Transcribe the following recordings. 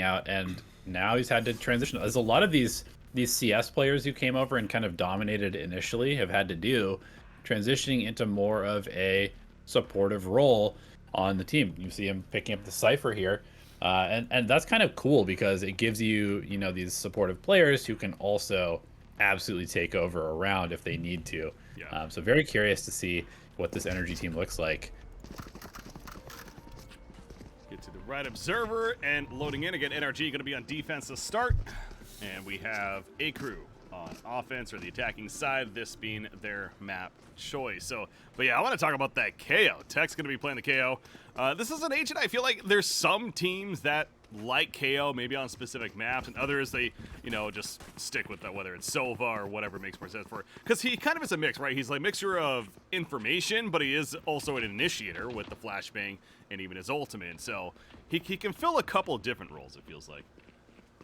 out, and now he's had to transition. There's a lot of these CS players who came over and kind of dominated initially have had to do transitioning into more of a supportive role on the team. You see him picking up the Cypher here. And that's kind of cool because it gives you, these supportive players who can also absolutely take over a round if they need to. Yeah. So very curious to see what this NRG team looks like. Get to the right observer and loading in again. NRG going to be on defense to start. And we have AKREW on offense or the attacking side, this being their map choice. But yeah, I want to talk about that KO. Tech's going to be playing the KO. This is an agent I feel like there's some teams that like KO maybe on specific maps, and others they, just stick with that, whether it's Sova or whatever makes more sense for it. Because he kind of is a mix, right? He's like a mixture of information, but he is also an initiator with the flashbang and even his ultimate. So he can fill a couple different roles, it feels like.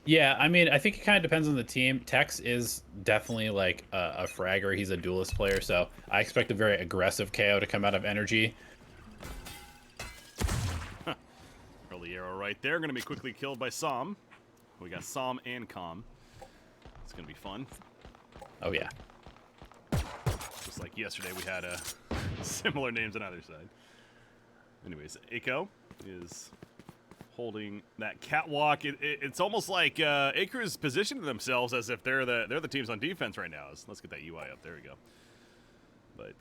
Yeah, I mean, I think it kind of depends on the team. Tex is definitely like a fragger. He's a duelist player, so I expect a very aggressive KO to come out of NRG. Early arrow right there. Going to be quickly killed by Som. We got Som and Com. It's going to be fun. Oh, yeah. Just like yesterday, we had similar names on either side. Anyways, Echo is holding that catwalk. It's almost like AKREW's positioning themselves as if they're the teams on defense right now. Let's get that UI up. There we go. But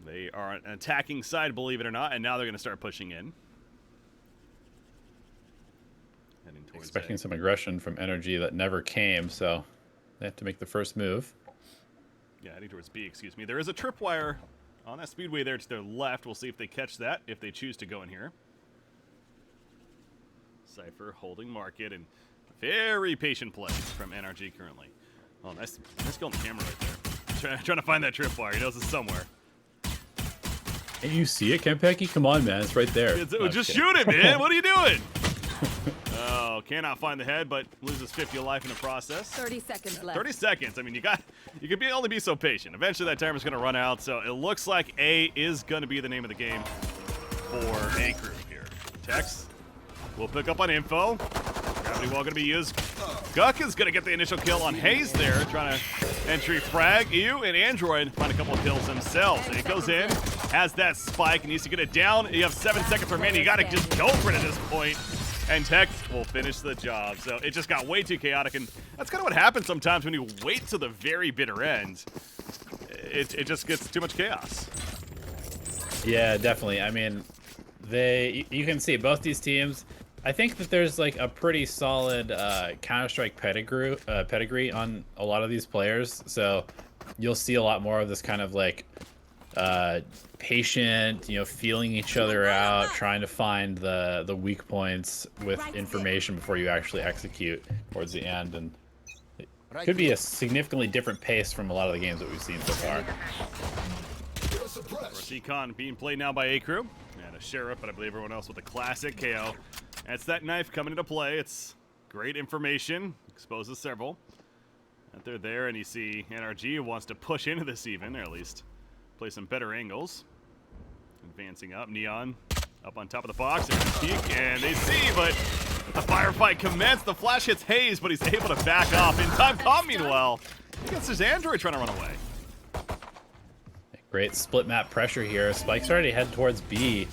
they are an attacking side, believe it or not, and now they're going to start pushing in. Heading towards Expecting some aggression from NRG that never came, so they have to make the first move. Yeah, heading towards B, excuse me. There is a tripwire on that speedway there to their left. We'll see if they catch that, if they choose to go in here. Cypher holding market, and very patient play from NRG currently. Oh, nice kill on the camera right there. Trying to find that tripwire. He knows it's somewhere. And you see it, Kempeki? Come on, man. It's right there. Just shoot it, man. What are you doing? Oh, cannot find the head, but loses 50 life in the process. 30 seconds left. 30 seconds. I mean, you could only be so patient. Eventually, that timer's going to run out, so it looks like A is going to be the name of the game for AKREW here. Tex will pick up on info. Gravity wall going to be used. Guck is going to get the initial kill on Hayes there, trying to entry frag. EU and Android find a couple of kills themselves. And he goes in, has that spike, and needs to get it down. You have 7 seconds remaining. You got to just go for it at this point. And Tech will finish the job. So it just got way too chaotic, and that's kind of what happens sometimes when you wait till the very bitter end. It just gets too much chaos. Yeah, definitely. I mean, you can see both these teams. I think that there's like a pretty solid Counter-Strike pedigree on a lot of these players. So you'll see a lot more of this kind of like patient, feeling each other out, trying to find the weak points with information before you actually execute towards the end. And it could be a significantly different pace from a lot of the games that we've seen so far. Ro16 being played now by AKREW. And a Sheriff, but I believe everyone else with a classic KO. That's that knife coming into play. It's great information. Exposes several. And they're there, and you see NRG wants to push into this even, or at least play some better angles. Advancing up, Neon up on top of the box, and they see, but the firefight commenced. The flash hits Hayes, but he's able to back off. In time, Com, meanwhile, against his Android trying to run away. Great split map pressure here. Spike's already head towards B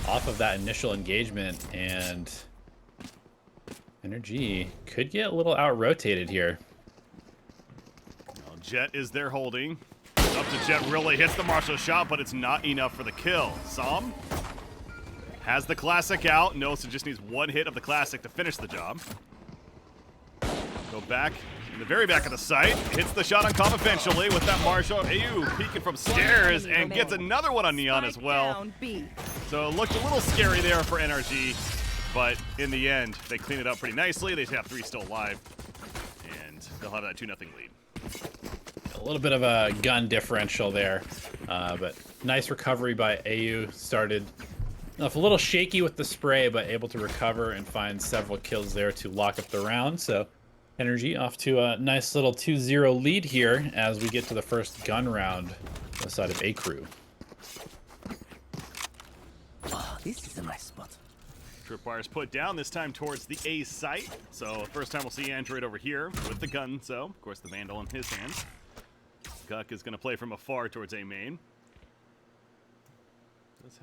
off of that initial engagement, and NRG could get a little out-rotated here. Well, Jet is there holding. Up to Jet, really hits the Marshall shot, but it's not enough for the kill. Som has the classic out. Knows it just needs one hit of the classic to finish the job. Go back in the very back of the site. Hits the shot on Com eventually with that Marshall. AU peeking from stairs and gets another one on Neon as well. So it looked a little scary there for NRG, but in the end, they clean it up pretty nicely. They have 3 still alive, and they'll have that 2-0 lead. A little bit of a gun differential there, but nice recovery by AU. Started a little shaky with the spray, but able to recover and find several kills there to lock up the round. So NRG off to a nice little 2-0 lead here as we get to the first gun round on the side of AKREW. Oh, this is a nice spot. Tripwire's put down, this time towards the A site. So first time we'll see Android over here with the gun. So of course the Vandal in his hands. Guck is going to play from afar towards A main.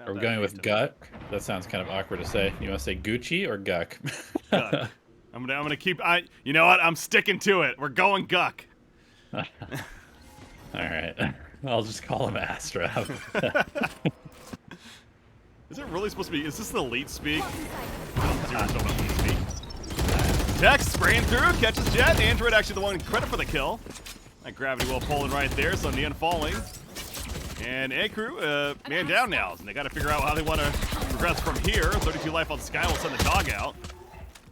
Are we going with Guck? That sounds kind of awkward to say. You want to say Gucci or Guck? Guck. I'm gonna keep. You know what? I'm sticking to it. We're going Guck. All right. I'll just call him Astra. Is it really supposed to be? Is this the elite speak? Tex spraying through, catches Jet. Android actually the one credit for the kill. That gravity well pulling right there, so Neon falling. And AKREW, man down now. And they got to figure out how they want to progress from here. 32 life on Sky will send the dog out.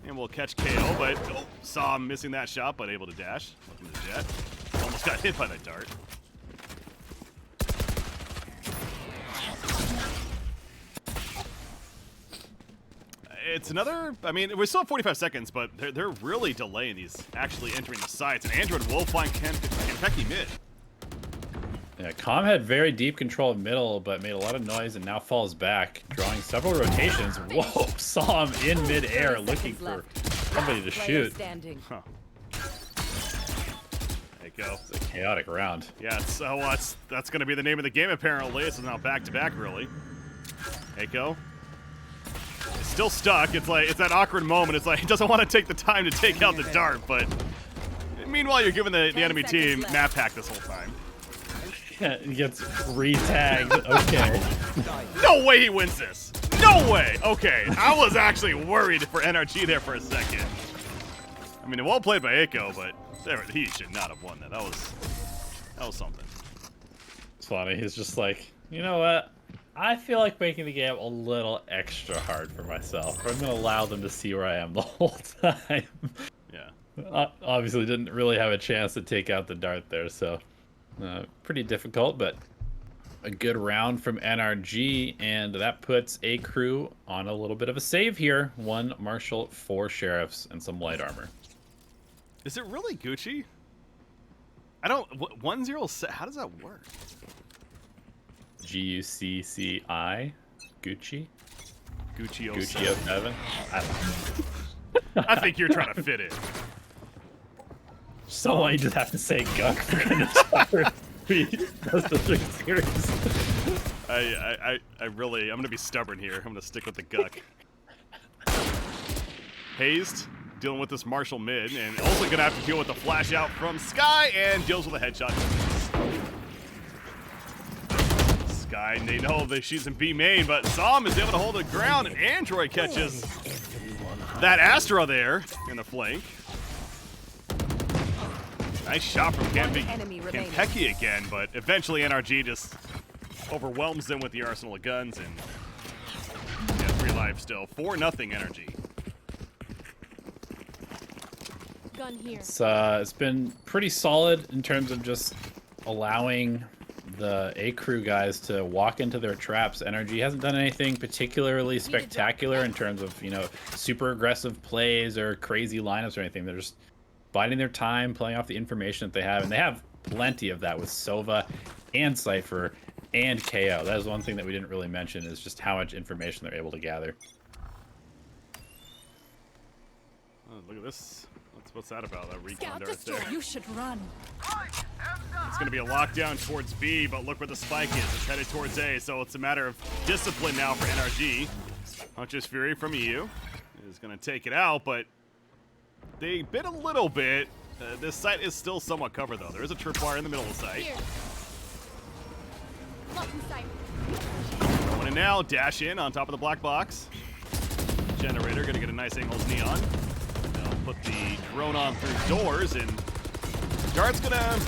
And we'll catch KO, but saw him missing that shot, but able to dash. Looking to Jet. Almost got hit by that dart. It's another, I mean, we're still at 45 seconds, but they're really delaying these actually entering the sites. And Android will find Kentucky mid. Yeah, Com had very deep control of middle, but made a lot of noise and now falls back, drawing several rotations. Whoa, saw him in midair looking for somebody to shoot. Huh. There you go. It's a chaotic round. Yeah, so that's going to be the name of the game apparently. It's now back-to-back, really. Eiko. It's still stuck. It's like, it's that awkward moment. It's like, he doesn't want to take the time to take out the dart, but meanwhile, you're giving the enemy team map hack this whole time. He gets re-tagged. Okay. No way he wins this. No way. Okay, I was actually worried for NRG there for a second. I mean, well played by Eiko, but he should not have won that. That was something. It's funny. He's just like, you know what? I feel like making the game a little extra hard for myself. I'm going to allow them to see where I am the whole time. Yeah. Obviously didn't really have a chance to take out the dart there, so pretty difficult, but a good round from NRG, and that puts AKREW on a little bit of a save here. 1 Marshal, 4 Sheriffs, and some light armor. Is it really Gucci? I don't... 1-0... How does that work? Gucci? Gucci? Gucci 07? Gucci 07? I don't know. I think you're trying to fit in. So you just have to say Guck for an entire Best of 3 series. I'm gonna be stubborn here. I'm gonna stick with the Guck. Hazed, dealing with this Marshall mid, and also gonna have to deal with the flash out from Sky, and deals with a headshot. Sky, and they know that she's in B main, but Zom is able to hold the ground, and Android catches that Astra there in the flank. Nice shot from Kentucky again, but eventually NRG just overwhelms them with the arsenal of guns, and yeah, 3 lives still. 4-0 NRG. Gun here. It's been pretty solid in terms of just allowing the AKREW guys to walk into their traps. NRG hasn't done anything particularly spectacular in terms of, you know, super aggressive plays or crazy lineups or anything. They're just biding their time, playing off the information that they have, and they have plenty of that with Sova and Cypher and KO. That is one thing that we didn't really mention, is just how much information they're able to gather. Oh, look at this. What's that about? That recon dart there. You should run. It's going to be a lockdown towards B, but look where the spike is. It's headed towards A, so it's a matter of discipline now for NRG. Hunter's Fury from EU is going to take it out, but they bit a little bit. This site is still somewhat covered, though. There is a tripwire in the middle of the site. Going in now, dash in on top of the black box. Generator going to get a nice angle as Neon. They'll put the drone on through doors, and Dart's going to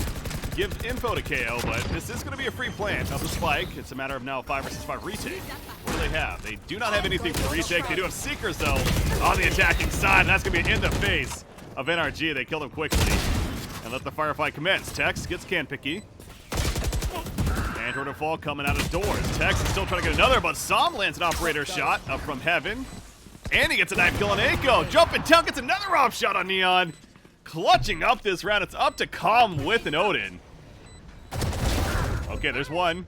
give info to KO, but this is going to be a free plant of the spike. It's a matter of now 5 versus 5 retake. What do they have? They do not have anything for the retake. They do have Seekers, though, on the attacking side, and that's going to be in the face of NRG. They kill him quickly and let the firefight commence. Tex gets Canpicky. Android and Fall coming out of doors. Tex is still trying to get another, but Som lands an operator shot up from heaven. And he gets a knife kill on Eiko. Jumping down, gets another off shot on Neon. Clutching up this round. It's up to Com with an Odin. Okay, there's one.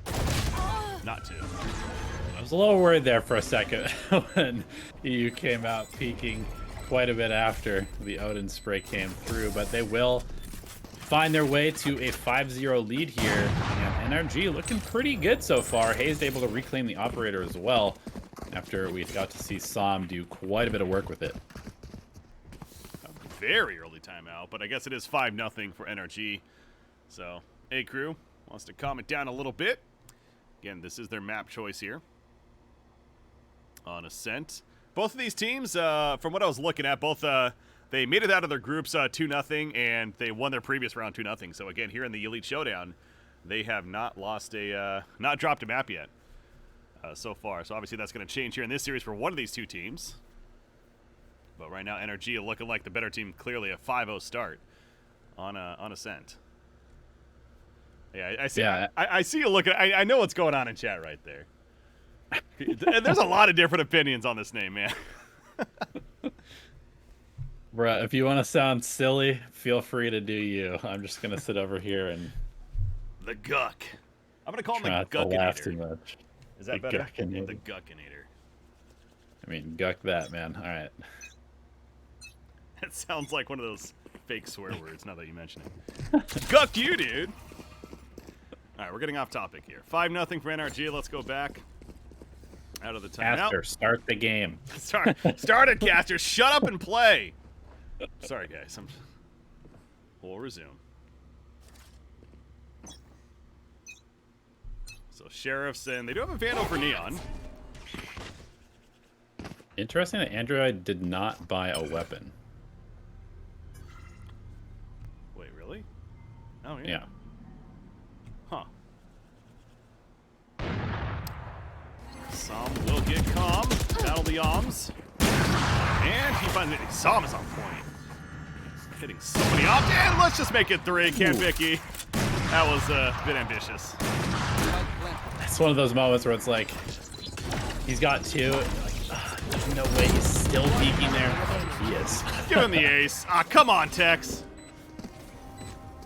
Not two. That was was a little worried there for a second when EU came out peeking quite a bit after the Odin spray came through, but they will find their way to a 5-0 lead here, and NRG looking pretty good so far. Hayes able to reclaim the operator as well after we got to see Sam do quite a bit of work with it. A very early timeout, but I guess it is 5-0 for NRG. So AKREW wants to calm it down a little bit. Again, this is their map choice here on Ascent. Both of these teams, from what I was looking at, both they made it out of their groups 2-0, and they won their previous round 2-0. So again, here in the Elite Showdown, they have not lost not dropped a map yet so far. So obviously that's going to change here in this series for one of these two teams. But right now, NRG are looking like the better team, clearly a 5-0 start on Ascent. Yeah, I see. Yeah. I see you looking. I know what's going on in chat right there. And there's a lot of different opinions on this name, man. Bruh, if you want to sound silly, feel free to do you. I'm just gonna sit over here and The Guck. I'm gonna call him try the not to laugh too Guckinator. much. Is that The better? Guckinator. The Guckinator. I mean, guck that, man. All right. That sounds like one of those fake swear words. Now that you mention it. Guck you, dude. All right, we're getting off topic here. 5-0 for NRG. Let's go back out of the timeout. Caster, start the game. Sorry, start it, Caster. Shut up and play. Sorry, guys. We'll resume. So Sheriffs, and they do have a Vandal for Neon. Interesting that Android did not buy a weapon. Wait, really? Oh, yeah. Yeah. Huh. Som will get calm. Battle the Oms. And he finally... Som is on point. Hitting so many off. And let's just make it 3. Can't Vicky. That was a bit ambitious. It's one of those moments where it's like, he's got 2, and you're like, there's no way he's still peeking there. He is. Give him the ace. Ah, come on, Tex.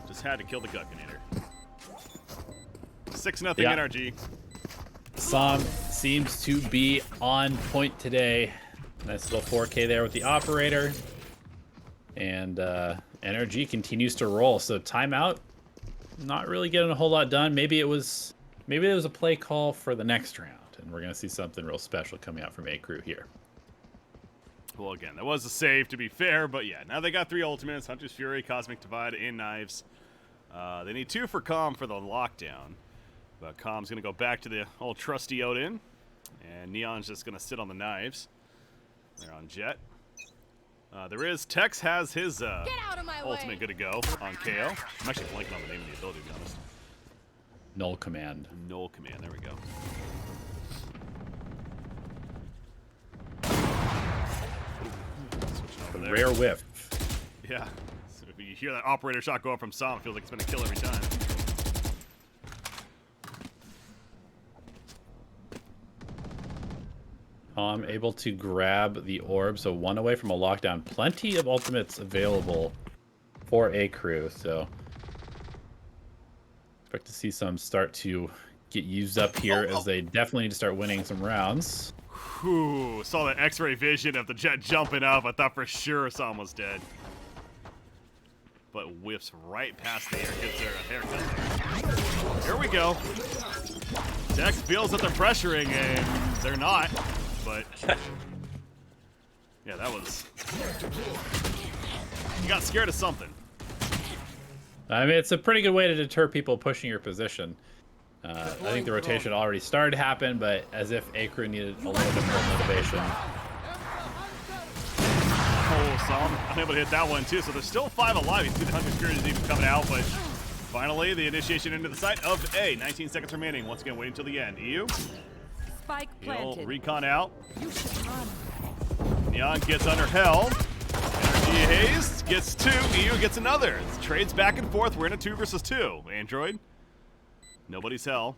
Just had to kill the Guckinator. 6-0 Yeah. NRG. Sam seems to be on point today. Nice little 4K there with the operator. And NRG continues to roll. So timeout, not really getting a whole lot done. Maybe there was a play call for the next round, and we're gonna see something real special coming out from AKREW here. Well, again, that was a save, to be fair, but yeah, now they got 3 ultimates, Hunter's Fury, Cosmic Divide, and Knives. They need 2 for Calm for the lockdown, but Calm's going to go back to the old trusty Odin, and Neon's just going to sit on the Knives. They're on Jet. Tex has his Get out of my ultimate way. good to go on KO. I'm actually blanking on the name of the ability, to be honest. Null command. Null Command, there we go. The There. rare whiff. Yeah. So if you hear that operator shot go up from Som, it feels like it's been a kill every time. Able to grab the orb, so 1 away from a lockdown. Plenty of ultimates available for AKREW, so expect to see some start to get used up here as they definitely need to start winning some rounds. Whew, saw that X-ray vision of the Jet jumping up. I thought for sure Som was dead. But whiffs right past the air, gets their haircut. Here we go. Tex feels that they're pressuring, and they're not. But yeah, that was. You got scared of something. I mean, it's a pretty good way to deter people pushing your position. I think the rotation already started to happen, but as if AKREW needed a little bit more motivation. Oh, Som unable to hit that one too, so there's still 5 alive. You see the Hunter's Fury is even coming out, but finally the initiation into the site of A. 19 seconds remaining. Once again, waiting until the end. EU. Spike He'll planted. recon out. You should run. Neon gets under hell. Energy Hayes gets 2. EU gets another. It's trades back and forth. We're in a 2 versus 2. Android. Nobody's hell.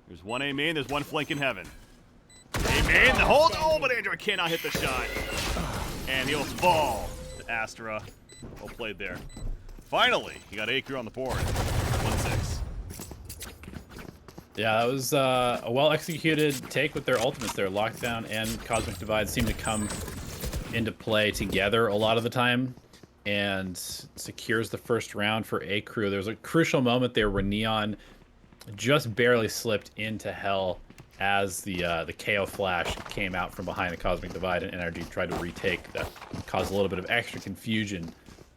There's 1 A main. There's 1 flank in heaven. A main. The hold. Oh, but Android cannot hit the shot. And he'll fall to Astra. Well played there. Finally, he got AKREW on the board. 1-6. Yeah, that was a well-executed take with their ultimates there. Lockdown and Cosmic Divide seem to come into play together a lot of the time, and secures the first round for AKREW. There was a crucial moment there where Neon just barely slipped into hell as the KO flash came out from behind the Cosmic Divide, and NRG tried to retake. That caused a little bit of extra confusion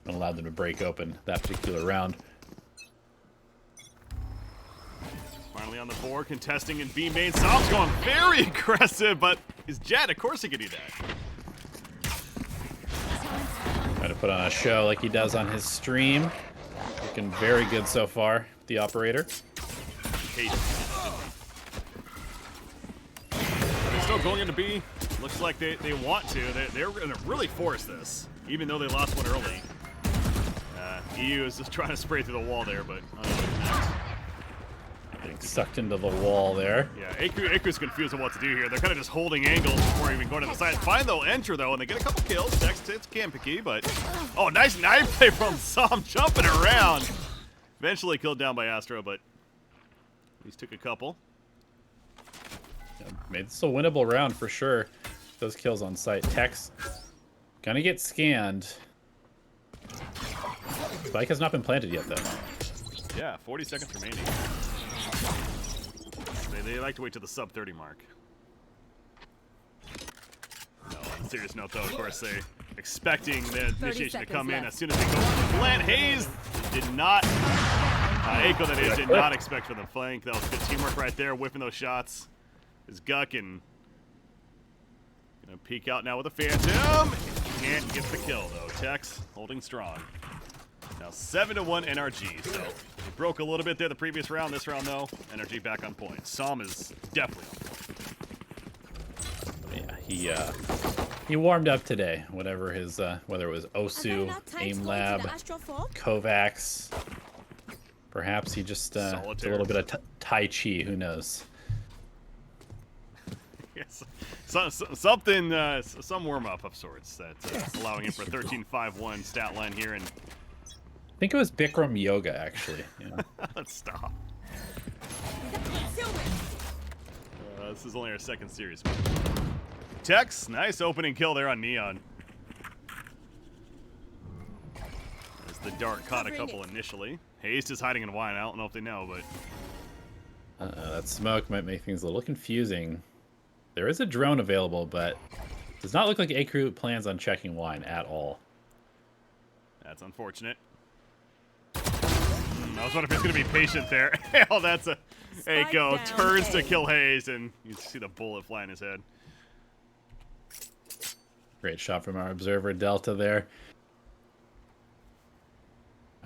and allowed them to break open that particular round. Finally on the board, contesting in B main. Som's going very aggressive, but is Jet? Of course he could do that. Trying to put on a show like he does on his stream. Looking very good so far, the operator. They're still going into B. Looks like they want to. They're going to really force this, even though they lost one early. EU is just trying to spray through the wall there, but unable to connect. Getting sucked into the wall there. Yeah, AKREW's confused on what to do here. They're kind of just holding angles before even going to the side. Fine, they'll enter, though, and they get a couple kills. Next, it's Kampicky, but... Oh, nice knife play from Som, jumping around. Eventually killed down by Astro, but at least took a couple. Yeah, made this a winnable round for sure. Those kills on site. Tex gonna get scanned. Spike has not been planted yet, though. Yeah, 40 seconds remaining. They like to wait to the sub 30 mark. No, on a serious note, though, of course, they expecting the initiation to come in as soon as they go for the plant. Hayes did not, Aiko that is, did not expect for the flank. That was good teamwork right there, whipping those shots. His Guck and gonna peek out now with a Phantom. Can't get the kill, though. Tex holding strong. Now 7-1 NRG, so he broke a little bit there the previous round. This round, though, NRG back on point. Som is definitely on point. Yeah, he warmed up today. Whatever his, whether it was Osu, Aim Lab, Kovacs, perhaps he just did a little bit of Tai Chi. Who knows? Yes, something, some warm up of sorts that's allowing him for a 13-5-1 stat line here and. I think it was Bikram Yoga, actually. Yeah. Let's stop. This is only our second series. Tex, nice opening kill there on Neon. As the dart caught a couple initially. Haste is hiding in wine. I don't know if they know, but... that smoke might make things a little confusing. There is a drone available, but it does not look like AKREW plans on checking wine at all. That's unfortunate. I was wondering if he's going to be patient there. Oh, that's a... Aiko turns to kill Hayes, and you see the bullet fly in his head. Great shot from our observer, Delta, there.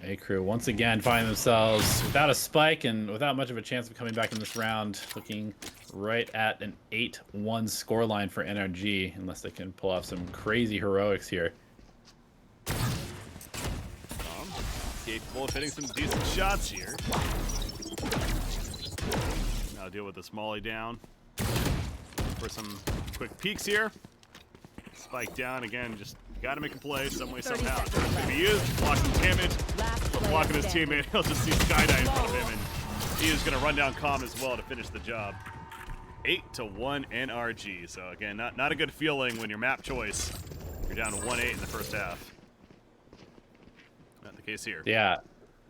AKREW once again find themselves without a spike and without much of a chance of coming back in this round. Looking right at an 8-1 scoreline for NRG, unless they can pull off some crazy heroics here. Capable of hitting some decent shots here. Now deal with this Molly down. For some quick peeks here. Spike down again, just gotta make a play some way, somehow. If he is blocking damage, blocking his teammate, he'll just see Skydive in front of him, and he is gonna run down Calm as well to finish the job. 8-1 NRG. So again, not a good feeling when your map choice, you're down to 1-8 in the first half. Not the case here. Yeah,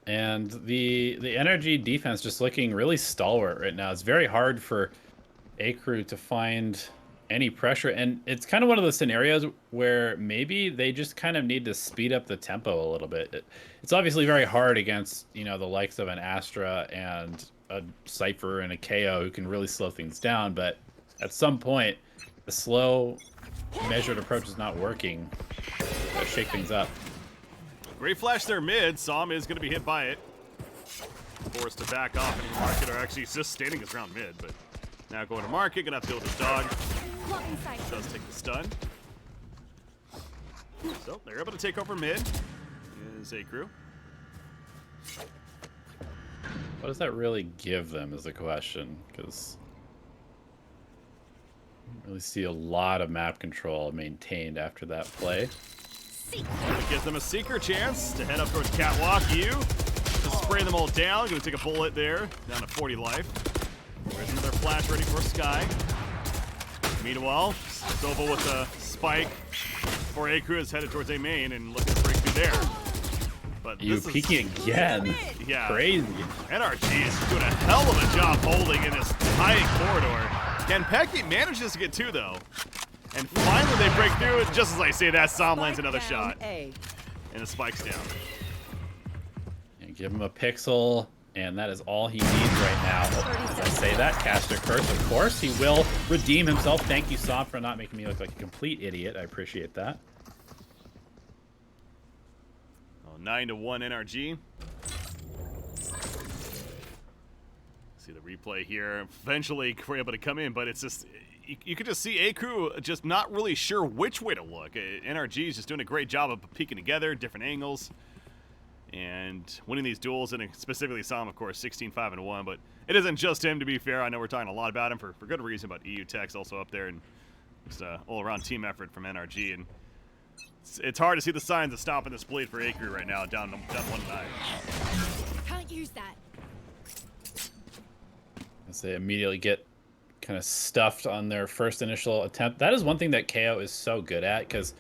and the NRG defense just looking really stalwart right now. It's very hard for AKREW to find any pressure, and it's kind of one of those scenarios where maybe they just kind of need to speed up the tempo a little bit. It's obviously very hard against, you know, the likes of an Astra and a Cypher and a KO who can really slow things down, but at some point the slow measured approach is not working. Gotta shake things up. Great flash there mid. Som is going to be hit by it. Forced to back off and market, or actually he's just standing his ground mid, but now going to market, going to have to deal with his dog. Does take the stun. So they're able to take over mid. Is AKREW. What does that really give them is the question, because I don't really see a lot of map control maintained after that play. It gives them a seeker chance to head up towards Catwalk. You just spray them all down. Gonna take a bullet there. Down to 40 life. There's another flash ready for Sky. Meanwhile, Sova with a spike for AKREW is headed towards A main and looking to break through there. But You peeking again. Yeah. Crazy. NRG is doing a hell of a job holding in this tight corridor. Kenpeki manages to get 2 though. And finally they break through it. Just as I say that, Som lands another shot. And the spike's down. And give him a pixel, and that is all he needs right now. Oh, as I say that, cast a curse, of course. He will redeem himself. Thank you, Som, for not making me look like a complete idiot. I appreciate that. 9-1 NRG. See the replay here. Eventually, we're able to come in, but it's just you could just see AKREW just not really sure which way to look. NRG is just doing a great job of peeking together, different angles, and winning these duels. And specifically, Som, of course, 16-5-1. But it isn't just him, to be fair. I know we're talking a lot about him for good reason. But EU Tech's also up there, and just an all-around team effort from NRG. And it's hard to see the signs of stopping this bleed for AKREW right now, down 1-9. Can't use that. As they immediately get kind of stuffed on their first initial attempt. That is one thing that KO is so good at, because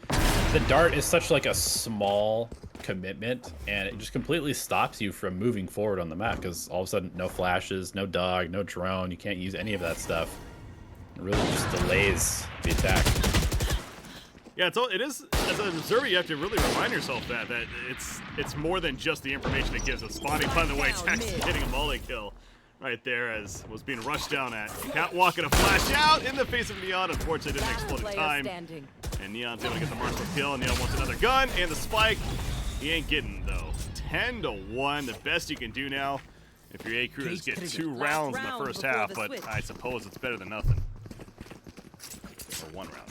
the dart is such like a small commitment, and it just completely stops you from moving forward on the map, because all of a sudden no flashes, no dog, no drone, you can't use any of that stuff. It really just delays the attack. Yeah, it is, as an observer, you have to really remind yourself that it's more than just the information it gives us. Spotting, by the way, Tex hitting a multi kill right there as was being rushed down at. Catwalk and a flash out in the face of Neon. Unfortunately, didn't explode in time. And Neon's able to get the marksman kill. Neon wants another gun and the spike. He ain't getting, though. 10-1, the best you can do now if your AKREW is get 2 rounds in the first half, but I suppose it's better than nothing. Or 1 round.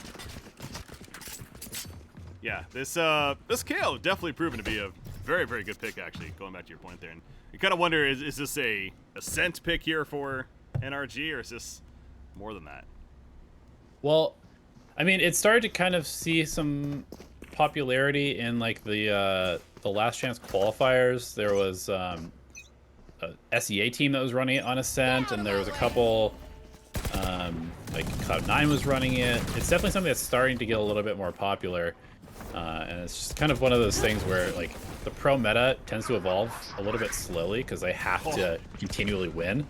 Yeah, this KO definitely proven to be a very, very good pick, actually, going back to your point there. And you kind of wonder, is this a scent pick here for NRG, or is this more than that? Well, I mean, it started to kind of see some popularity in like the last chance qualifiers. There was a SEA team that was running it on Ascent, and there was a couple like Cloud9 was running it. It's definitely something that's starting to get a little bit more popular. And it's just kind of one of those things where like the pro meta tends to evolve a little bit slowly because they have to continually win.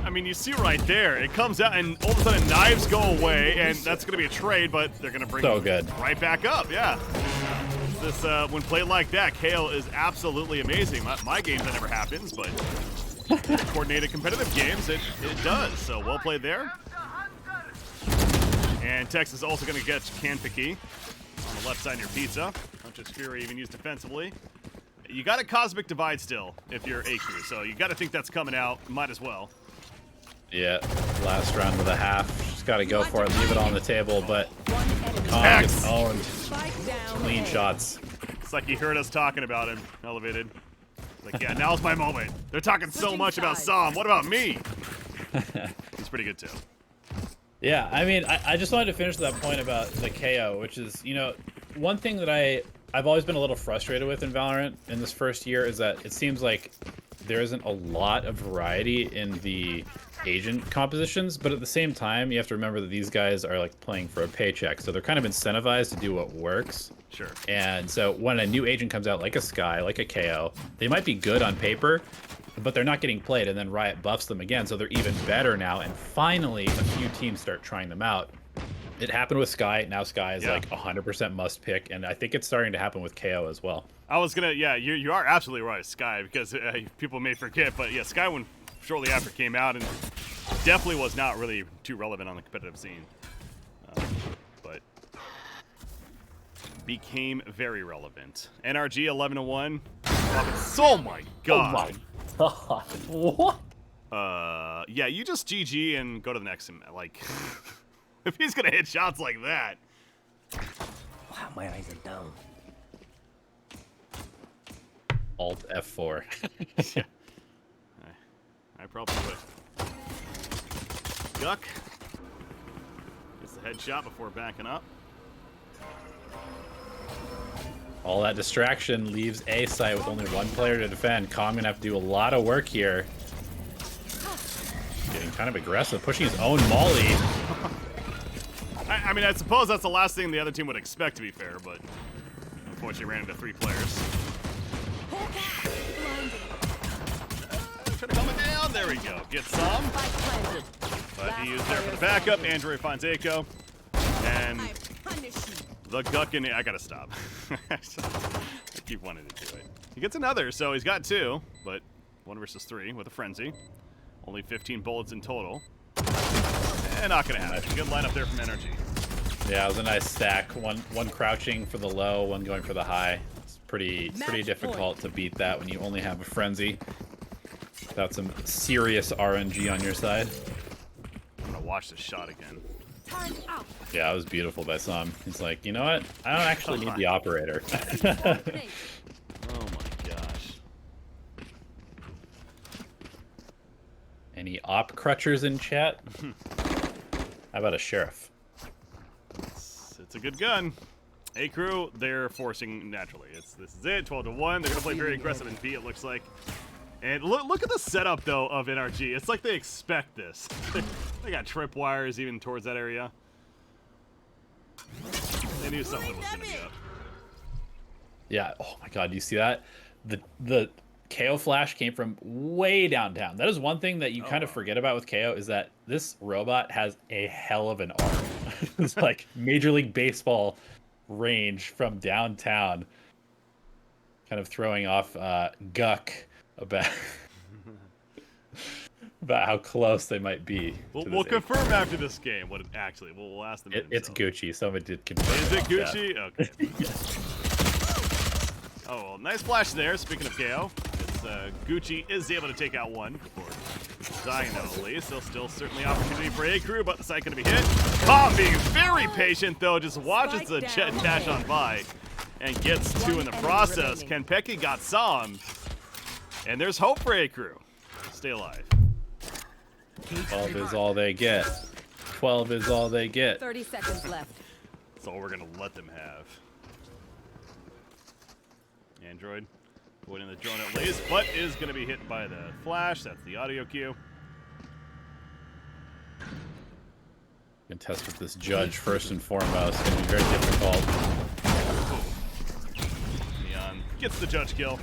I mean, you see right there, it comes out and all of a sudden knives go away, and that's going to be a trade, but they're going to bring it right back up. Yeah. This when played like that, KO is absolutely amazing. My games that never happens, but coordinated competitive games, it does. So well played there. And Tex is also going to get Kenpeki on the left side of your pizza. Hunter's Fury even used defensively. You got a Cosmic Divide still if you're AKREW, so you got to think that's coming out. Might as well. Yeah, last round of the half. Just got to go for it, leave it on the table, but Kong Tex. gets owned. Clean shots. It's like he heard us talking about him, Elevated. Like, yeah, now's my moment. They're talking so much about Som. What about me? He's pretty good, too. Yeah, I mean, I just wanted to finish that point about the KO, which is, you know, one thing that I've always been a little frustrated with in Valorant in this first year is that it seems like there isn't a lot of variety in the agent compositions, but at the same time, you have to remember that these guys are like playing for a paycheck, so they're kind of incentivized to do what works. Sure. And so when a new agent comes out, like a Sky, like a KO, they might be good on paper, but they're not getting played, and then Riot buffs them again, so they're even better now, and finally a few teams start trying them out. It happened with Sky. Now Sky is like 100% must pick, and I think it's starting to happen with KO as well. I was gonna, yeah, you are absolutely right, Sky, because people may forget, but yeah, Sky when shortly after came out and definitely was not really too relevant on the competitive scene, but became very relevant. NRG 11-1. Oh my god. Oh my god. What? Yeah, you just GG and go to the next, like, if he's gonna hit shots like that. Wow, my eyes are down. Alt F4. Yeah. I probably would. Guck. Gets the headshot before backing up. All that distraction leaves A site with only one player to defend. Kong gonna have to do a lot of work here. kind of aggressive, pushing his own molly. I mean, I suppose that's the last thing the other team would expect, to be fair, but unfortunately ran into 3 players. Trying to calm it down. There we go. Get some. But he used there for the backup. Android finds AKREW. And the Guckin. I gotta stop. I keep wanting to do it. He gets another, so he's got 2, but 1 versus 3 with a frenzy. Only 15 bullets in total. And not gonna happen. Good lineup there from NRG. Yeah, it was a nice stack. One crouching for the low, one going for the high. It's pretty difficult to beat that when you only have a frenzy. Without some serious RNG on your side. I'm gonna watch this shot again. Yeah, it was beautiful by Sam. He's like, you know what? I don't actually need the operator. Oh my gosh. Any op crutchers in chat? How about a sheriff? It's a good gun. AKREW, they're forcing naturally. This is it. 12 to 1. They're gonna play very aggressive in B. It looks like. And look at the setup though of NRG. It's like they expect this. They got tripwires even towards that area. They knew something was gonna be up. Yeah. Oh my God. You see that? The KO flash came from way downtown. That is one thing that you kind of forget about with KO is that this robot has a hell of an arm. It's like Major League Baseball range from downtown, kind of throwing off Guck about how close they might be. We'll confirm after this game what it actually. We'll ask them. It's Gucci. Somebody did confirm. Is it Gucci? Okay. Oh, well, nice flash there. Speaking of KO, Gucci is able to take out one before dying though. At least, so still certainly opportunity for AKREW, but the site going to be hit. Cobb being very patient though, just watches the jet dash on by and gets 2 in the process. Kenpeki got some. And there's hope for AKREW. Stay alive. 12 is all they get. 12 is all they get. 30 seconds left. That's all we're going to let them have. Android going in the drone at least, but is going to be hit by the flash. That's the audio cue. You can test with this judge first and foremost. It's going to be very difficult. Neon gets the judge kill.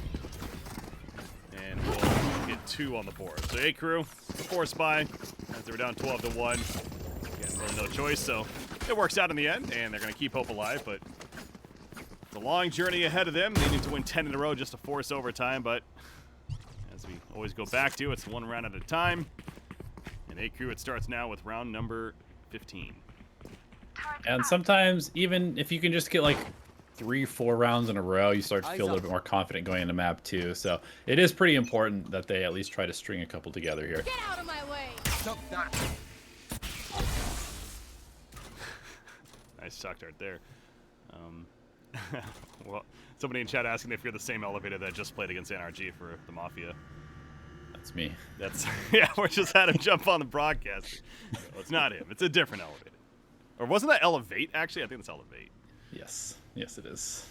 And we'll get 2 on the board. So AKREW, force by, as they were down 12 to 1. Again, really no choice, so it works out in the end, and they're going to keep hope alive, but it's a long journey ahead of them. They need to win 10 in a row just to force overtime, but as we always go back to, it's 1 round at a time. And AKREW, it starts now with round number 15. And sometimes, even if you can just get like 3-4 rounds in a row, you start to feel a little bit more confident going into map 2. So it is pretty important that they at least try to string a couple together here. Get out of my way. Nice shock dart there. Well, somebody in chat asking if you're the same elevator that just played against NRG for the Mafia. That's me. That's yeah. We just had him jump on the broadcast. No, it's not him. It's a different elevator. Or wasn't that Elevate? Actually, I think it's Elevate. Yes. Yes, it is.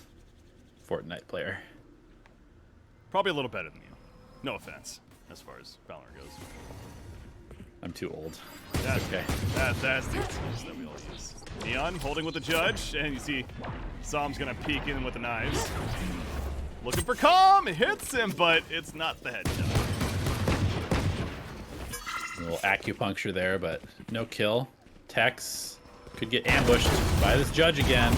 Fortnite player. Probably a little better than you. No offense, as far as Valorant goes. I'm too old. That's okay. That's the excuse that we all use. Neon holding with the judge, and you see Sam's gonna peek in with the knives. Looking for Calm, it hits him, but it's not the headshot. A little acupuncture there, but no kill. Tex could get ambushed by this judge again.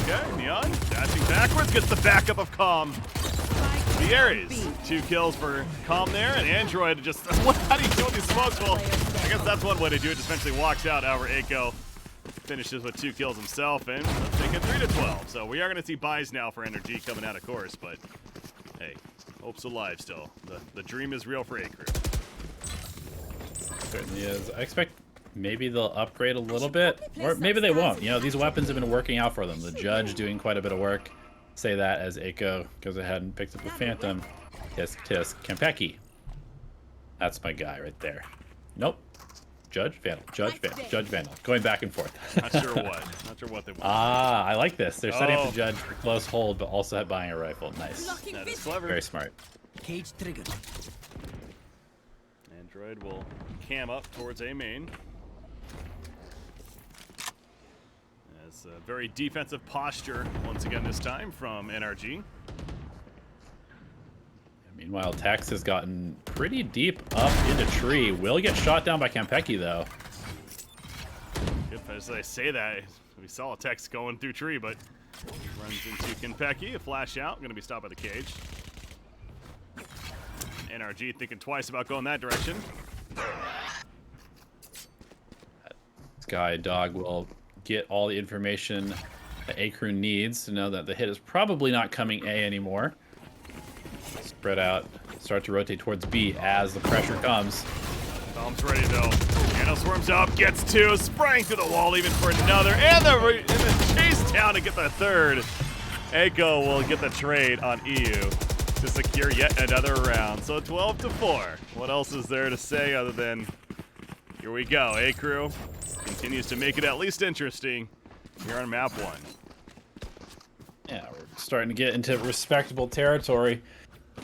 Okay, Neon dashing backwards, gets the backup of Calm. The Ares, 2 kills for Calm there, and Android just, how do you kill these smokes? Well, I guess that's one way to do it, just eventually walks out. However, AKREW finishes with 2 kills himself, and let's take it 3 to 12. So we are going to see buys now for NRG coming out of course, but hey, hope's alive still. The dream is real for AKREW. Certainly is. I expect maybe they'll upgrade a little bit, or maybe they won't. You know, these weapons have been working out for them. The judge doing quite a bit of work. Say that as AKREW goes ahead and picks up the Phantom. Tisk, tisk, Kenpeki. That's my guy right there. Nope. Judge, Vandal, Judge, Vandal, Judge, Vandal. Going back and forth. Not sure what. Not sure what they want. Ah, I like this. They're setting up the Judge for close hold, but also buying a rifle. Nice. That is clever. Very smart. Cage triggered. Droid will cam up towards A main. As a very defensive posture once again this time from NRG. Meanwhile, Tex has gotten pretty deep up into tree. Will get shot down by Konpeki, though. As I say that, we saw Tex going through tree, but runs into Konpeki. A flash out, going to be stopped by the cage. NRG thinking twice about going that direction. Sky Dog will get all the information that AKREW needs to know that the hit is probably not coming A anymore. Spread out, start to rotate towards B as the pressure comes. Bomb's ready though. Nano swarms up, gets two, spraying through the wall even for another, and the chase down to get the third. Echo will get the trade on EU to secure yet another round. So 12-4. What else is there to say other than here we go? AKREW continues to make it at least interesting here on map 1. Yeah, we're starting to get into respectable territory.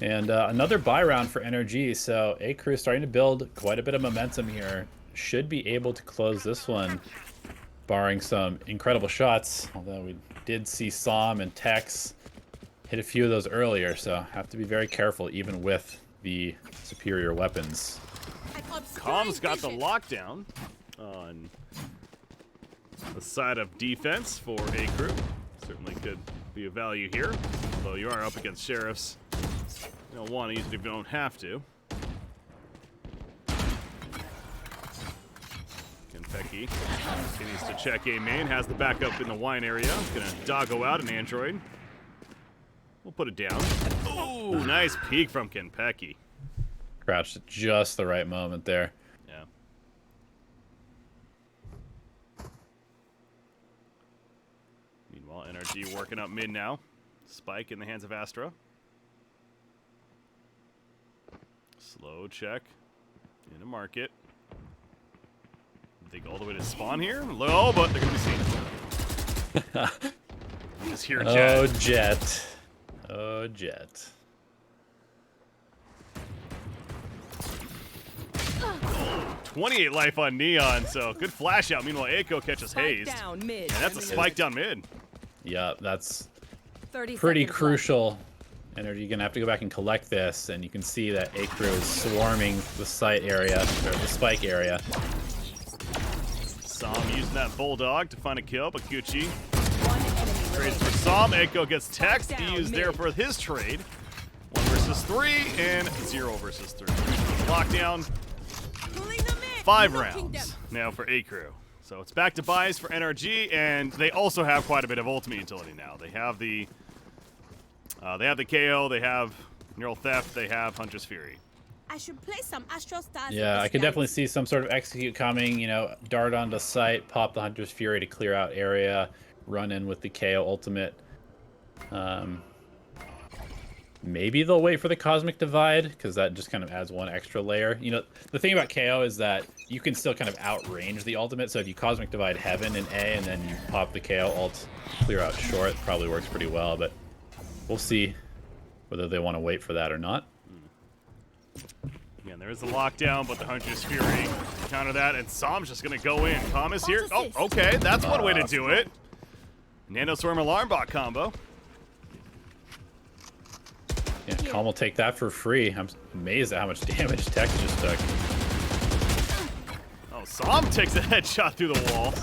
And another buy round for NRG, so AKREW starting to build quite a bit of momentum here. Should be able to close this one, barring some incredible shots. Although we did see Som and Tex hit a few of those earlier, so have to be very careful even with the superior weapons. Com's got the lockdown on the side of defense for AKREW. Certainly could be a value here, although you are up against sheriffs. You don't want to use it if you don't have to. Konpeki continues to check A main, has the backup in the wine area. Gonna doggo out an android. We'll put it down. Oh, nice peek from Konpeki. Crouched at just the right moment there. Yeah. Meanwhile, NRG working up mid now. Spike in the hands of Astra. Slow check. Into market. They go all the way to spawn here. Low, but they're going to be seen. Just hear Jet. Oh, Jet. Oh, Jet. Oh, 28 life on Neon, so good flash out. Meanwhile, Echo catches Haze. And that's a spike down mid. Yeah, that's 30 pretty seconds crucial. NRG gonna have to go back and collect this, and you can see that AKREW is swarming the site area, or the spike area. Som using that Bulldog to find a kill, but Gucci trades for Som. Echo gets Tex. EU's there for his trade. 1 versus 3 and 0 versus 3. Lockdown. 5 rounds now for AKREW. So it's back to buys for NRG, and they also have quite a bit of ultimate utility now. They have the KO, they have Neural Theft, they have Huntress Fury. I should play some Astral Stars. Yeah, I could definitely see some sort of execute coming, you know, dart onto site, pop the Hunter's Fury to clear out area, run in with the KO ultimate. Maybe they'll wait for the Cosmic Divide, because that just kind of adds one extra layer. You know, the thing about KO is that you can still kind of outrange the ultimate, so if you Cosmic Divide Heaven in A and then you pop the KO ult, clear out short, it probably works pretty well, but we'll see whether they want to wait for that or not. Again, there is a lockdown, but the Hunter's Fury counter that, and Som's just going to go in. Tom is here. Oh, okay, that's one way to do it. Nano Swarm Alarm Bot combo. Yeah, Calm will take that for free. I'm amazed at how much damage Tex just took. Oh, Som takes a headshot through the wall.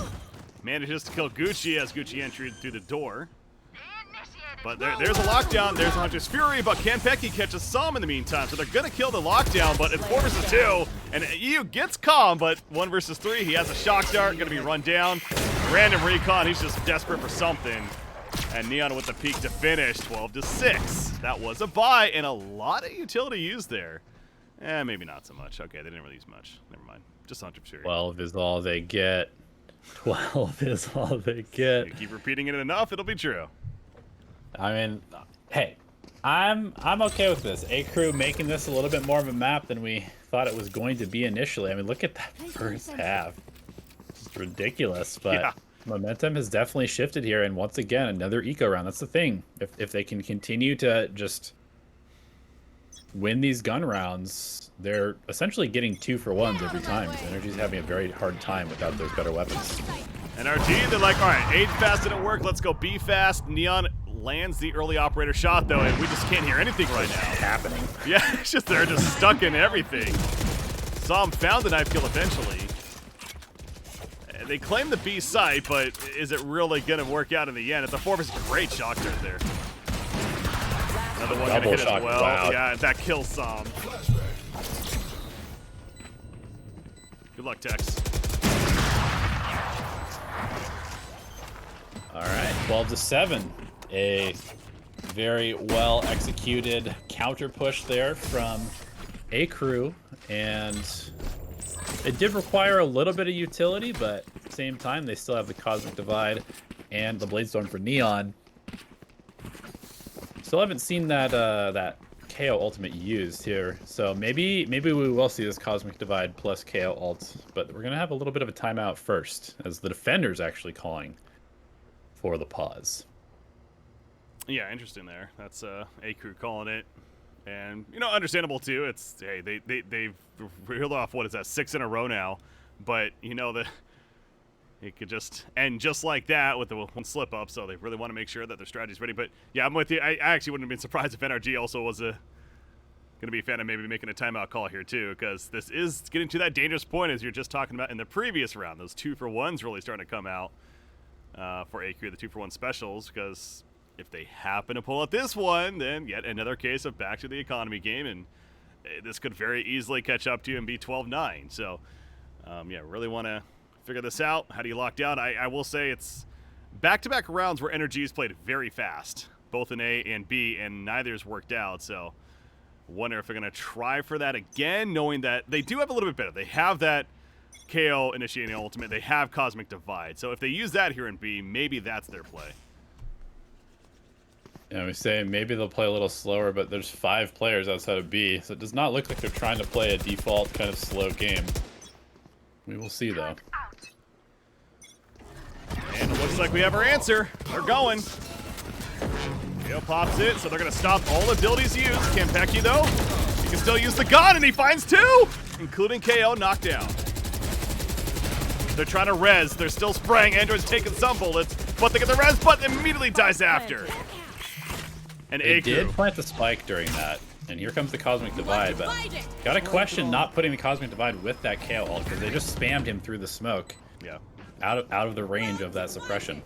Manages to kill Gucci as Gucci entered through the door. But there's a lockdown, there's a Hunter's Fury, but Konpeki catches Som in the meantime, so they're gonna kill the lockdown, but it's 4 versus 2, and EU gets Calm, but 1 versus 3, he has a shock dart, gonna be run down. Random recon, he's just desperate for something. And Neon with the peak to finish, 12-6. That was a buy, and a lot of utility used there. Maybe not so much. Okay, they didn't really use much. Never mind. Just Hunter's Fury. 12 is all they get. 12 is all they get. You keep repeating it enough, it'll be true. I mean, hey, I'm okay with this. AKREW making this a little bit more of a map than we thought it was going to be initially. I mean, look at that first half. It's ridiculous, but yeah. Momentum has definitely shifted here, and once again, another eco round. That's the thing. If they can continue to just win these gun rounds, they're essentially getting 2-for-1s every time. NRG's having a very hard time without those better weapons. NRG, they're like, all right, A fast didn't work. Let's go B fast. Neon lands the early operator shot, though, and we just can't hear anything right now. Happening. Yeah, it's just they're just stuck in everything. Som found the knife kill eventually. They claim the B site, but is it really going to work out in the end? At the 4 is great shock turret there. Another one going to hit as well. Wow. Yeah, that kills Som. Good luck, Tex. All right, 12-7. A very well executed counter push there from AKREW, and it did require a little bit of utility, but at the same time, they still have the Cosmic Divide and the Bladestorm for Neon. Still haven't seen that that KO ultimate used here, so maybe we will see this Cosmic Divide plus KO ult, but we're gonna have a little bit of a timeout first, as the defender's actually calling for the pause. Yeah, interesting there. That's AKREW calling it, and you know, understandable too. It's hey, they've reeled off, what is that, 6 in a row now, but you know that it could just end just like that with the one slip up. So they really want to make sure that their strategy's ready. But yeah, I'm with you. I actually wouldn't have been surprised if NRG also was going to be a fan of maybe making a timeout call here too, because this is getting to that dangerous point as you're just talking about in the previous round. Those 2-for-1s really starting to come out for AKREW, the 2-for-1 specials, because if they happen to pull out this one, then yet another case of back to the economy game, and this could very easily catch up to you and be 12-9. So yeah, really want to figure this out. How do you lock down? I will say it's back-to-back rounds where NRG's played very fast, both in A and B, and neither's worked out. So wonder if they're going to try for that again, knowing that they do have a little bit better. They have that KO initiating ultimate. They have Cosmic Divide. So if they use that here in B, maybe that's their play. Yeah, we say maybe they'll play a little slower, but there's 5 players outside of B, so it does not look like they're trying to play a default kind of slow game. We will see, though. And it looks like we have our answer. They're going. KO pops it, so they're going to stop all abilities used. Campeki, though, he can still use the gun, and he finds 2, including KO knocked down. They're trying to res. They're still spraying. Android's taking some bullets, but they get the res, but immediately dies after. And They AKREW did plant the spike during that, and here comes the Cosmic Divide, but gotta question not putting the Cosmic Divide with that KO ult, because they just spammed him through the smoke. Yeah. Out of the range of that suppression.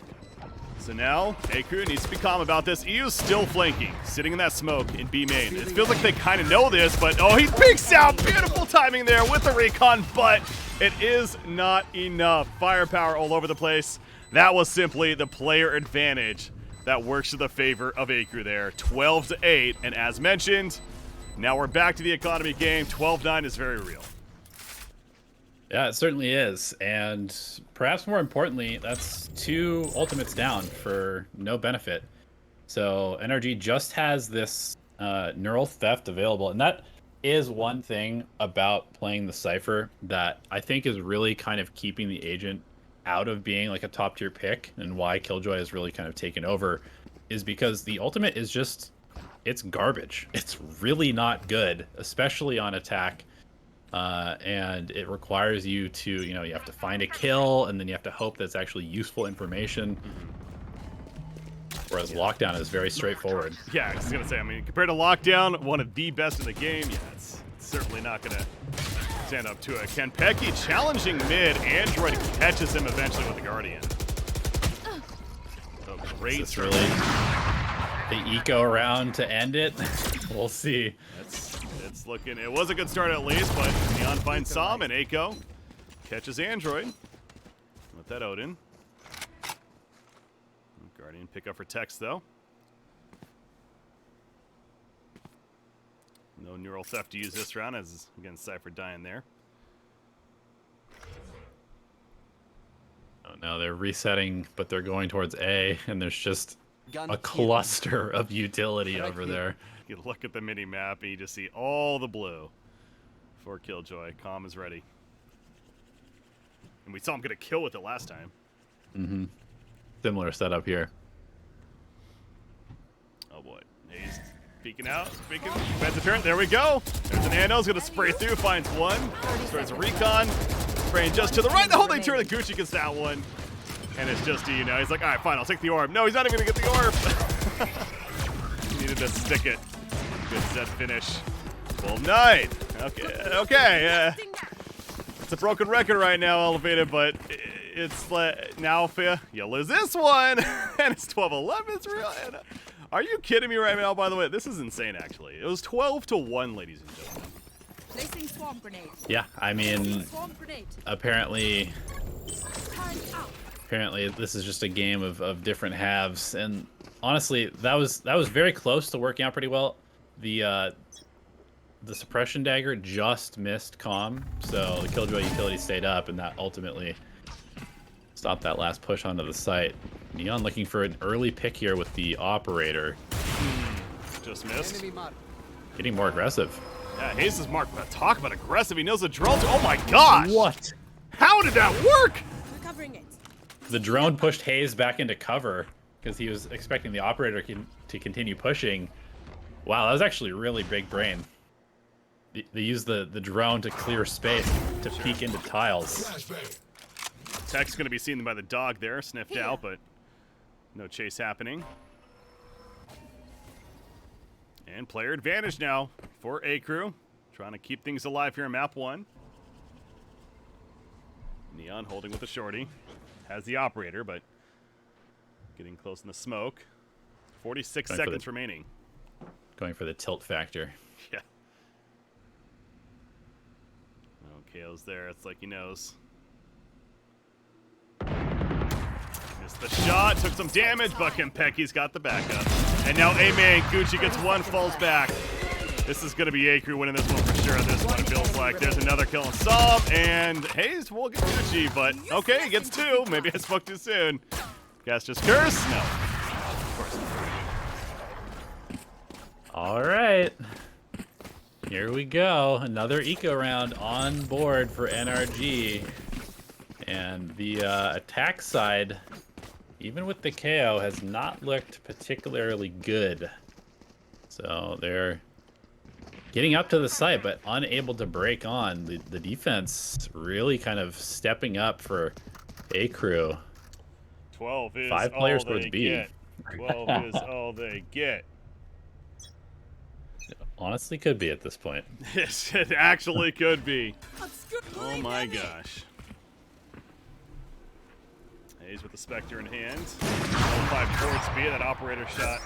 So now, AKREW needs to be calm about this. EU's still flanking, sitting in that smoke in B main. It feels like they kind of know this, but oh, he peeks out. Beautiful timing there with the recon, but it is not enough. Firepower all over the place. That was simply the player advantage that works to the favor of AKREW there. 12-8, and as mentioned, now we're back to the economy game. 12-9 is very real. Yeah, it certainly is, and perhaps more importantly, that's 2 ultimates down for no benefit. So NRG just has this neural theft available, and that is one thing about playing the Cypher that I think is really kind of keeping the agent out of being like a top tier pick, and why Killjoy has really kind of taken over, is because the ultimate is just, it's garbage. It's really not good, especially on attack. And it requires you to, you have to find a kill, and then you have to hope that's actually useful information. Whereas Lockdown is very straightforward. Yeah, I was going to say, I mean, compared to Lockdown, one of the best in the game, yeah, it's certainly not going to stand up to it. Campeki challenging mid. Android catches him eventually with the Guardian. Oh, great. Is this really the eco around to end it? We'll see. It's looking, it was a good start at least, but Neon finds Som, and Eiko catches Android with that Odin. Guardian pick up for Tex, though. No neural theft to use this round, as again Cypher dying there. Oh no, they're resetting, but they're going towards A, and there's just a cluster of utility over there. You look at the mini map and you just see all the blue for Killjoy. Calm is ready, and we saw him get a kill with it last time. Mm-hmm. Similar setup here. Oh boy, he's Peeking out, peeking. Defensive turn. There we go. There's an Ano's gonna spray through, finds one. Starts a recon. Spraying just to the right. The holding turn. The Gucci gets that one. And it's just you know. He's like, all right, fine, I'll take the orb. No, he's not even gonna get the orb. He needed to stick it. Good set finish. Well, 9. Okay. It's a broken record right now, Elevated, but it's now you lose this one, and it's 12-11. It's real. Are you kidding me right now? By the way, this is insane. Actually, it was 12-1, ladies and gentlemen. Placing swarm grenade. Yeah, I mean, Swarm grenade. apparently Time out. this is just a game of different halves, and honestly, that was very close to working out pretty well. The suppression dagger just missed calm, so the killjoy utility stayed up, and that ultimately stopped that last push onto the site. Neon looking for an early pick here with the operator. Just missed. Getting more aggressive. Yeah, Hayes is marked. Talk about aggressive. He knows the drone. Oh my gosh! What? How did that work? Recovering it. The drone pushed Hayes back into cover because he was expecting the operator to continue pushing. Wow, that was actually really big brain. They used the drone to clear space to peek into tiles. Tech's going to be seen by the dog there, sniffed out, but no chase happening. And player advantage now for AKREW. Trying to keep things alive here in map 1. Neon holding with the shorty. Has the operator, but getting close in the smoke. 46 seconds remaining. Going for the tilt factor. Yeah. Oh, KO's there. It's like he knows. Missed the shot, took some damage, but Kempeki's got the backup. And now A-Man Gucci gets one, falls back. This is going to be AKREW winning this one for sure. This one, it feels like. There's another kill and solve, and Hayes will get Gucci, but okay, he gets 2. Maybe I spoke too soon. Guess just curse? No. Of course not. All right. Here we go. Another eco round on board for NRG. And the attack side, even with the KO, has not looked particularly good. So they're getting up to the site, but unable to break on. The defense really kind of stepping up for AKREW. 12 is 5 players all towards they B. get. 12 is all they get. Honestly, could be at this point. Yes, it actually could be. Obscure Oh my gosh. Hayes with the Spectre in hand. 5 towards B. That operator shot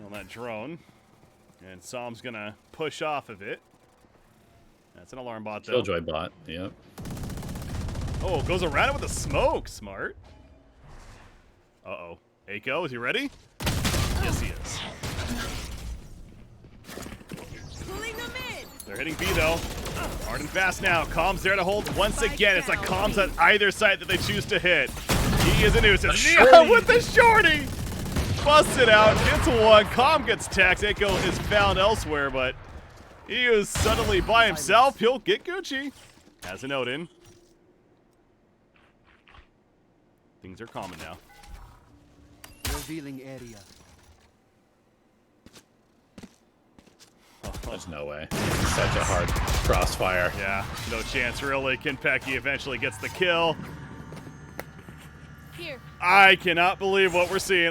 on that drone. And Psalm's gonna push off of it. That's an alarm bot though. Killjoy bot, yep. Oh, goes around it with the smoke. Smart. Uh-oh. Aiko, is he ready? Yes, he is. pulling them in. They're hitting B though. Hard and fast now. Calm's there to hold once again. It's like Calm's at either side that they choose to hit. He is a nuisance. Neon with the shorty! Busts it out, gets 1. Calm gets taxed. Echo is found elsewhere, but he is suddenly by himself. He'll get Gucci. Has a note in. Things are common now. Revealing area. There's no way. Such a hard crossfire. Yeah, no chance really. Kenpeki eventually gets the kill. Here. I cannot believe what we're seeing.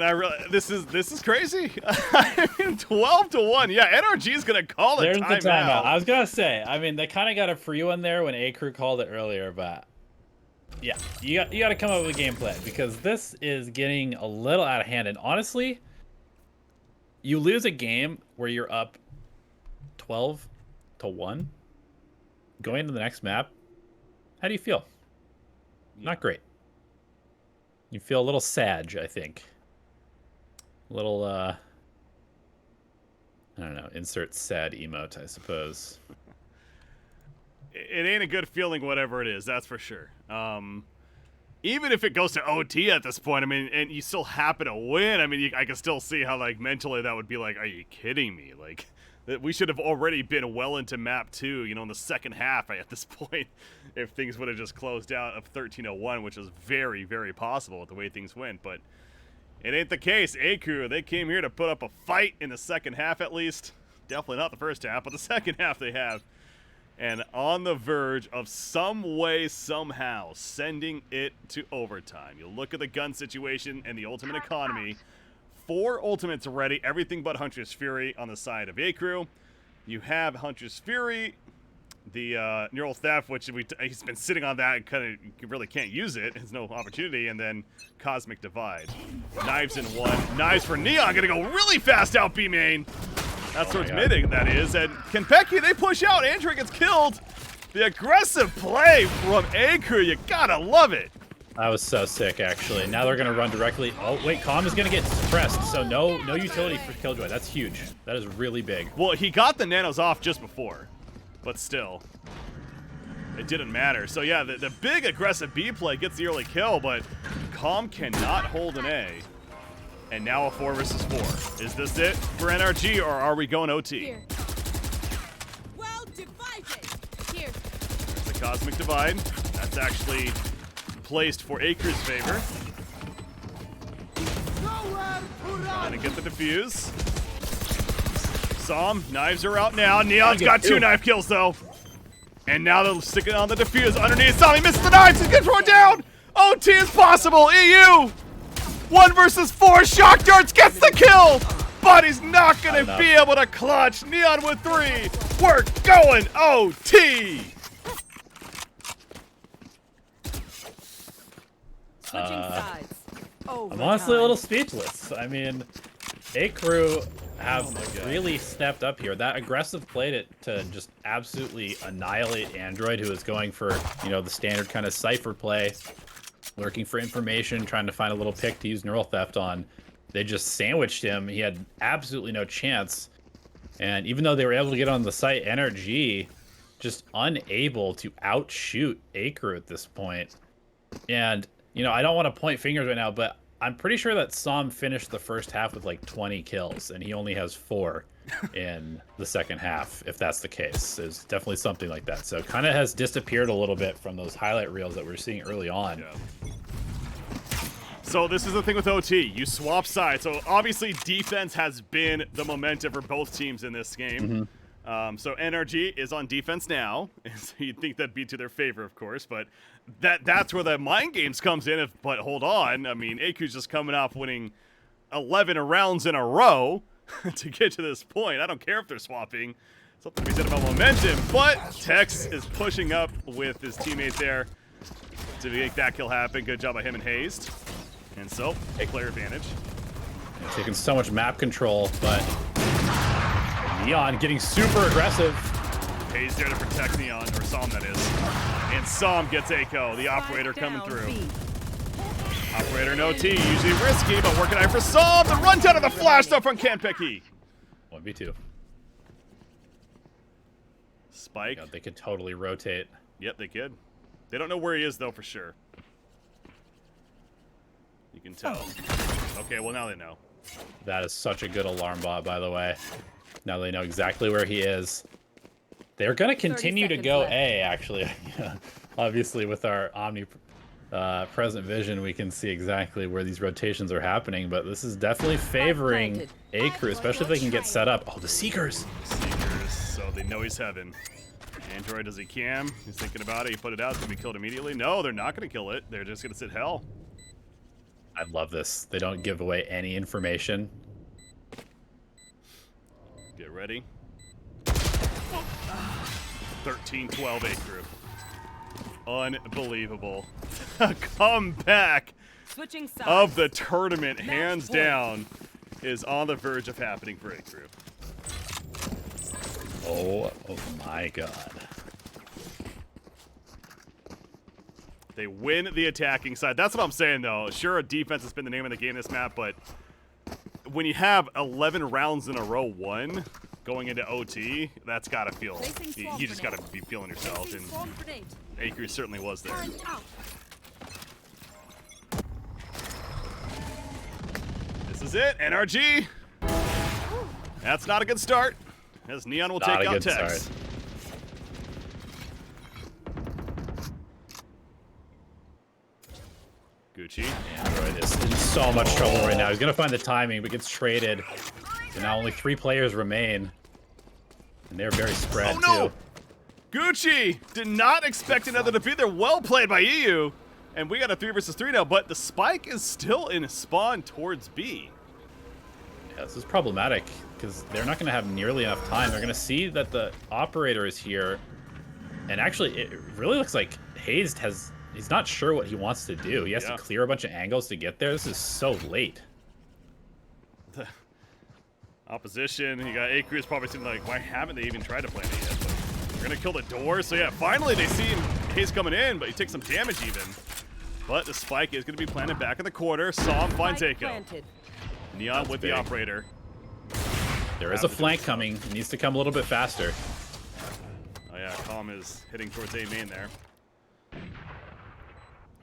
This is crazy. I mean, 12-1. Yeah, NRG is gonna call it. There's the timeout. timeout. I was gonna say. I mean, they kind of got a free one there when AKREW called it earlier, but yeah, you got to come up with a game plan because this is getting a little out of hand. And honestly, you lose a game where you're up 12-1 going to the next map. How do you feel? Not great. You feel a little sad, I think. A little, I don't know, insert sad emote, I suppose. It ain't a good feeling, whatever it is, that's for sure. Even if it goes to OT at this point, I mean, and you still happen to win, I mean, I can still see how, like, mentally that would be like, are you kidding me? Like, we should have already been well into map 2, you know, in the second half at this point, if things would have just closed out of 13-01, which is very, very possible with the way things went. But It ain't the case. AKREW, they came here to put up a fight in the second half at least. Definitely not the first half, but the second half they have. And on the verge of some way, somehow, sending it to overtime. You look at the gun situation and the ultimate economy. 4 ultimates ready, everything but Hunter's Fury on the side of AKREW. You have Hunter's Fury, the Neural Theft, which he's been sitting on that and kind of really can't use it. There's no opportunity. And then Cosmic Divide. Knives in 1. Knives for Neon, gonna go really fast out B main. That's towards mid, that is. And Kenpeki, they push out. Android gets killed. The aggressive play from AKREW, you gotta love it. That was so sick, actually. Now they're gonna run directly. Oh wait, Calm is gonna get suppressed, so no utility for Killjoy. That's huge. That is really big. Well, he got the nanos off just before, but still, it didn't matter. So yeah, the big aggressive B play gets the early kill, but Calm cannot hold an A. And now a 4 versus 4. Is this it for NRG, or are we going OT? Here. Well divided. Here. The Cosmic Divide. That's actually placed for AKREW's favor. Trying to get the defuse. Som, knives are out now. Neon's got 2 knife kills though. And now they're sticking on the defuse underneath. Som, he misses the knives. He's gonna throw it down. OT is possible. EU. 1 versus 4. Shock Darts gets the kill. But he's not gonna be able to clutch. Neon with 3. We're going OT. Switching sides. I'm honestly a little speechless. I mean, AKREW have really stepped up here. That aggressive play to just absolutely annihilate Android, who is going for, you know, the standard kind of cipher play, lurking for information, trying to find a little pick to use Neural Theft on. They just sandwiched him. He had absolutely no chance. And even though they were able to get on the site, NRG just unable to outshoot AKREW at this point. And, you know, I don't want to point fingers right now, but I'm pretty sure that Som finished the first half with like 20 kills, and he only has 4 in the second half, if that's the case. It's definitely something like that. So it kind of has disappeared a little bit from those highlight reels that we were seeing early on. Yeah. So this is the thing with OT. You swap sides. So obviously defense has been the momentum for both teams in this game. So NRG is on defense now. So you'd think that'd be to their favor, of course, but that's where the mind games comes in. But hold on, I mean, AKREW's just coming off winning 11 rounds in a row to get to this point. I don't care if they're swapping. Something to be said about momentum, but Tex is pushing up with his teammate there to make that kill happen. Good job by him and Hazed. And so, a player advantage. Yeah, taking so much map control, but Neon getting super aggressive. Hayes there to protect Neon, or Som that is. And Som gets Echo, the operator coming through. Operator no T, usually risky, but working out for Som. The run down of the flash though from Kenpeki. 1v2. Spike. God, they could totally rotate. Yep, they could. They don't know where he is though for sure. You can tell. Okay, well now they know. That is such a good alarm bot, by the way. Now they know exactly where he is. They're going to continue to go left. A, actually. Obviously, with our omnipresent vision, we can see exactly where these rotations are happening, but this is definitely favoring AKREW, especially if they can get set up. Oh, the Seekers! Seekers, so they know he's heaven. Android does he can. He's thinking about it. He put it out. It's going to be killed immediately. No, they're not going to kill it. They're just going to sit hell. I love this. They don't give away any information. Get ready. 13-12 AKREW. Unbelievable. A comeback of the tournament, hands down, is on the verge of happening for AKREW. Oh my god. They win the attacking side. That's what I'm saying, though. Sure, defense has been the name of the game this map, but when you have 11 rounds in a row won going into OT, that's got to feel... You just got to be feeling yourself, and AKREW certainly was there. This is it, NRG. That's not a good start, as Neon will take out Tex. Good Gucci. Android is in so much trouble right now. He's gonna find the timing, but gets traded. So now only 3 players remain. And they're very spread, Oh no! too. Gucci did not expect another defeat there. Well played by EU. And we got a 3 versus 3 now, but the spike is still in spawn towards B. Yeah, this is problematic because they're not going to have nearly enough time. They're going to see that the operator is here. And actually, it really looks like Hayes he's not sure what he wants to do. He has to clear a bunch of angles to get there. This is so late. The opposition, you got AKREW is probably saying like, why haven't they even tried to plan it yet? But they're going to kill the door. So yeah, finally they see Hayes coming in, but he takes some damage even. But the spike is going to be planted back in the corner. Som finds Echo. Neon with the operator. There is a flank coming. It needs to come a little bit faster. Oh yeah, Calm is hitting towards A main there.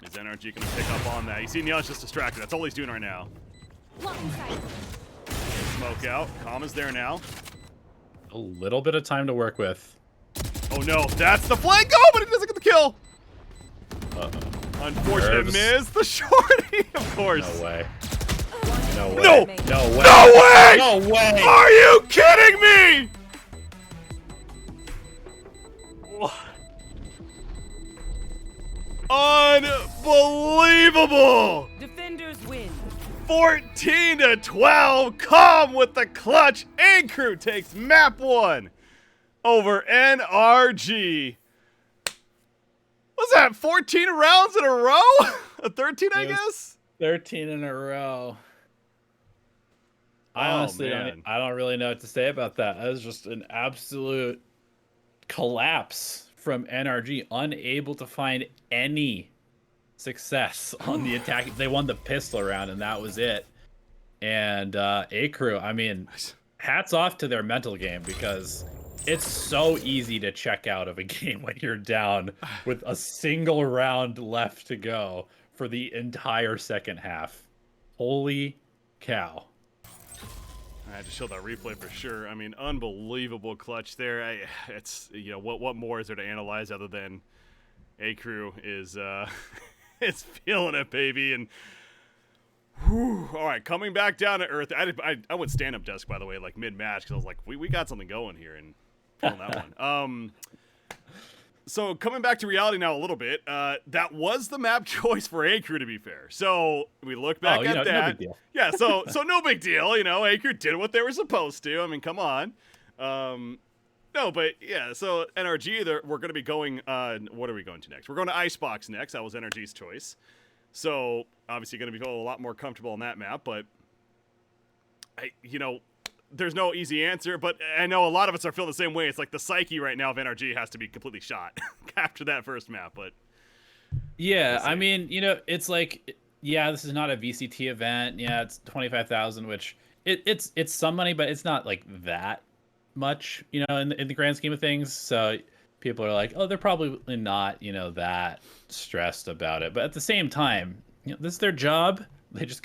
Is NRG going to pick up on that? You see Neon's just distracted. That's all he's doing right now. Smoke out. Calm is there now. A little bit of time to work with. Oh no, that's the flank! Oh, but he doesn't get the kill! Uh-oh. Unfortunate miss. The shorty, of course. No way. No way. No! No way. No way! No way! Are you kidding me? Unbelievable! Defenders win. 14-12. Calm with the clutch. AKREW takes map 1 over NRG. What's that, 14 rounds in a row? A 13, I guess? 13 in a row. I Oh, honestly man. I don't really know what to say about that. That was just an absolute collapse from NRG, unable to find any success on the attack. They won the pistol round, and that was it. And AKREW, I mean, hats off to their mental game, because it's so easy to check out of a game when you're down with a single round left to go for the entire second half. Holy cow. I had to show that replay for sure. I mean, unbelievable clutch there. It's, you know, what more is there to analyze other than AKREW is is feeling it, baby. And whew, all right, coming back down to earth. I went stand-up desk, by the way, like mid-match, because I was like, we got something going here, and feeling that one. So coming back to reality now a little bit, that was the map choice for AKREW, to be fair. So we look back at that. No big deal. Yeah, so no big deal. You know, AKREW did what they were supposed to. I mean, come on. No, but yeah, so NRG, we're going to be going, what are we going to next? We're going to Icebox next. That was NRG's choice. So obviously going to be a lot more comfortable on that map, but you know, there's no easy answer, but I know a lot of us are feeling the same way. It's like the psyche right now of NRG has to be completely shot after that first map, but yeah, I mean, you know, it's like, yeah, this is not a VCT event. Yeah, it's 25,000, which it's some money, but it's not like that much, you know, in the grand scheme of things. So people are like, oh, they're probably not, you know, that stressed about it. But at the same time, you know, this is their job. They just